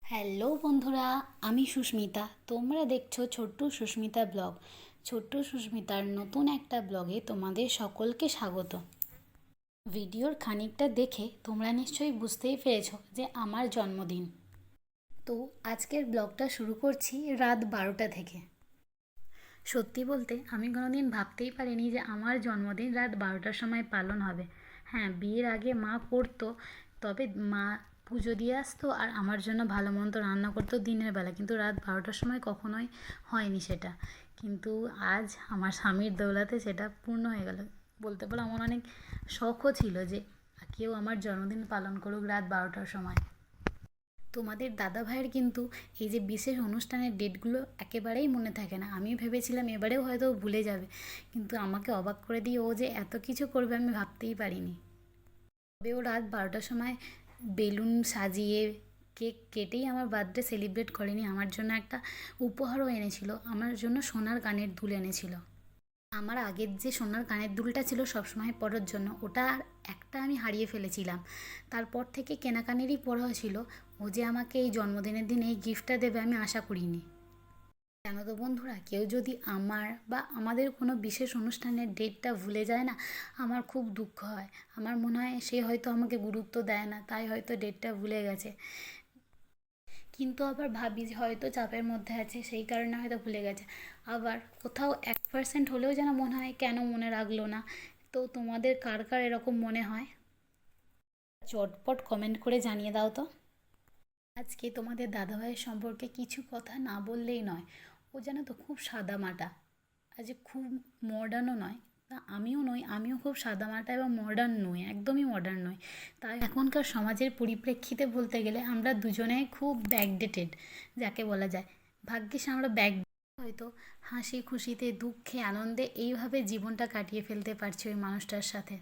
Hello বন্ধুরা, আমি সুস্মিতা। তোমরা দেখছো ছোট্ট সুস্মিতা ব্লগ। ছোট্ট সুস্মিতার নতুন একটা ব্লগে তোমাদের সকলকে স্বাগত। ভিডিওর খানিকটা দেখে তোমরা নিশ্চয়ই বুঝতেই পেরেছো যে আমার জন্মদিন। তো আজকের ব্লগটা শুরু করছি রাত 12টা থেকে। সত্যি বলতে আমি কোনোদিন ভাবতেই পারিনি যে আমার জন্মদিন রাত 12টার সময় পালন হবে। হ্যাঁ, বিয়ের আগে মা করতো, তবে মা পুজো দিয়ে আসতো আর আমার জন্য ভালো মন্দ রান্না করতো দিনের বেলা, কিন্তু রাত 12টার সময় কখনোই হয়নি সেটা। কিন্তু আজ আমার স্বামীর দৌলতে সেটা পূর্ণ হয়ে গেল। বলতে পারো আমার অনেক শখও ছিল যে কেউ আমার জন্মদিন পালন করুক রাত 12টার সময়। তোমাদের দাদা ভাইয়ের কিন্তু এই যে বিশেষ অনুষ্ঠানের ডেটগুলো একেবারেই মনে থাকে না। আমি ভেবেছিলাম এবারেও হয়তো ভুলে যাবে, কিন্তু আমাকে অবাক করে দিয়ে ও যে এত কিছু করবে আমি ভাবতেই পারিনি। তবে ও রাত 12টার সময় বেলুন সাজিয়ে কেক কেটেই আমার বার্থডে সেলিব্রেট করেনি, আমার জন্য একটা উপহারও এনেছিল। আমার জন্য সোনার কানের দুল এনেছিল। আমার আগের যে সোনার কানের দুলটা ছিল সবসময় পরার জন্য, ওটা আর একটা আমি হারিয়ে ফেলেছিলাম। তারপর থেকে কেনাকানেরই পড়া ছিল। ও যে আমাকে এই জন্মদিনের দিন এই গিফটটা দেবে আমি আশা করিনি। জানো তো বন্ধুরা, কেউ যদি আমার বা আমাদের কোনো বিশেষ অনুষ্ঠানের ডেটটা ভুলে যায় না, আমার খুব দুঃখ হয়। আমার মনে হয় সে হয়তো আমাকে গুরুত্ব দেয় না, তাই হয়তো ডেটটা ভুলে গেছে। কিন্তু আবার ভাবি যে হয়তো চাপের মধ্যে আছে সেই কারণে হয়তো ভুলে গেছে। আবার কোথাও 1% হলেও যেন মনে হয় কেন মনে রাখলো না। তো তোমাদের কার কার এরকম মনে হয়? চটপট কমেন্ট করে জানিয়ে দাও তো। আজকে তোমাদের দাদাভাইয়ের সম্পর্কে কিছু কথা না বললেই নয়। ও জানো তো খুব সাদামাটা, আজ খুব মডার্নও নয়। তা আমিও নই, আমিও খুব সাদামাটা এবং মডার্ন নই, একদমই মডার্ন নই। তাই এখনকার সমাজের পরিপ্রেক্ষিতে বলতে গেলে আমরা দুজনেই খুব ব্যাকডেটেড যাকে বলা যায়। ভাগ্যিস আমরা হয়তো হাসি খুশিতে দুঃখে আনন্দে এইভাবে জীবনটা কাটিয়ে ফেলতে পারছি ওই মানুষটার সাথে।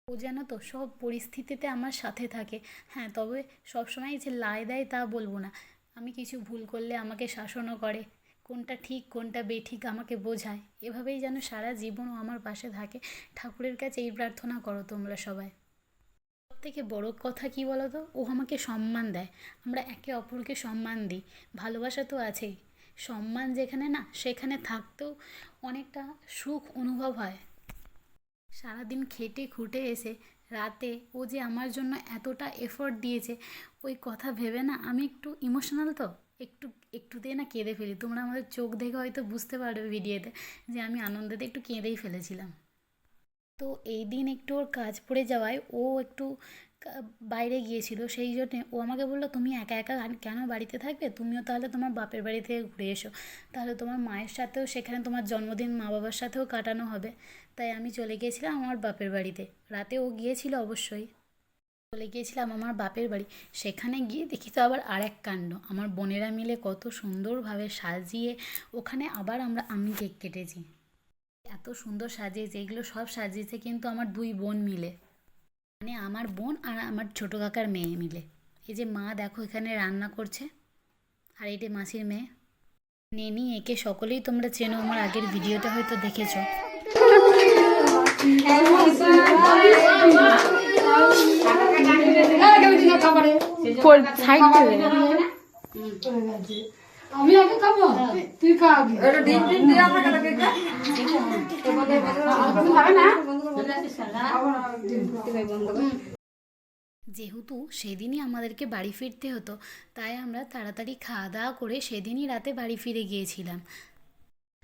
ও যেন তো সব পরিস্থিতিতে আমার সাথে থাকে। হ্যাঁ, তবে সবসময় যে লাই দেয় তা বলবো না। আমি কিছু ভুল করলে আমাকে শাসনও করে, কোনটা ঠিক কোনটা বেঠিক আমাকে বোঝায়। এভাবেই যেন সারা জীবনও আমার পাশে থাকে। ঠাকুরের কাছে এই প্রার্থনা করো তোমরা সবাই। সব থেকে বড় কথা কি বলো তো, ও আমাকে সম্মান দেয়। আমরা একে অপরকে সম্মান দিই। ভালোবাসা তো আছেই, সম্মান যেখানে না সেখানে থাকতেও অনেকটা সুখ অনুভব হয়। সারাদিন খেটে খুঁটে এসে রাতে ও যে আমার জন্য এতটা এফোর্ট দিয়েছে, ওই কথা ভেবে না আমি একটু ইমোশনাল, তো একটু একটুতেই না কেঁদে ফেলি। তোমরা আমাদের চোখ দেখে হয়তো বুঝতে পারবে ভিডিওতে যে আমি আনন্দেতে একটু কেঁদেই ফেলেছিলাম। তো এই দিন একটু ওর কাজ পড়ে যাওয়ায় ও একটু বাইরে গিয়েছিল, সেই জন্যে ও আমাকে বললো তুমি একা একা কেন বাড়িতে থাকবে, তুমিও তাহলে তোমার বাপের বাড়ি থেকে ঘুরে এসো, তাহলে তোমার মায়ের সাথেও সেখানে তোমার জন্মদিন মা বাবার সাথেও কাটানো হবে। তাই আমি চলে গিয়েছিলাম আমার বাপের বাড়িতে। রাতে ও গিয়েছিল অবশ্যই। চলে গিয়েছিলাম আমার বাপের বাড়ি। সেখানে গিয়ে দেখি তো আবার আর এক কাণ্ড, আমার বোনেরা মিলে কত সুন্দরভাবে সাজিয়ে ওখানে আবার আমি কেক কেটেছি। এত সুন্দর সাজিয়েছে, এগুলো সব সাজিয়েছে কিন্তু আমার দুই বোন মিলে, মানে আমার বোন আর আমার ছোটো কাকার মেয়ে মিলে। এই যে মা দেখো এখানে রান্না করছে, আর এইটা মাসির মেয়ে নেনি। একে সকলেই তোমরা চেনো, আমার আগের ভিডিওটা হয়তো দেখেছো। আমি আগে খাবো, তুই খাবি। যেহেতু সেদিনই আমাদেরকে বাড়ি ফিরতে হতো, তাই আমরা তাড়াতাড়ি খাওয়া দাওয়া করে সেদিনই রাতে বাড়ি ফিরে গিয়েছিলাম।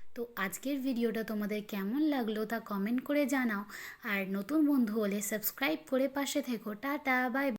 তো আজকের ভিডিওটা তোমাদের কেমন লাগলো তা কমেন্ট করে জানাও। আর নতুন বন্ধু হলে সাবস্ক্রাইব করে পাশে থেকো। Tata, by.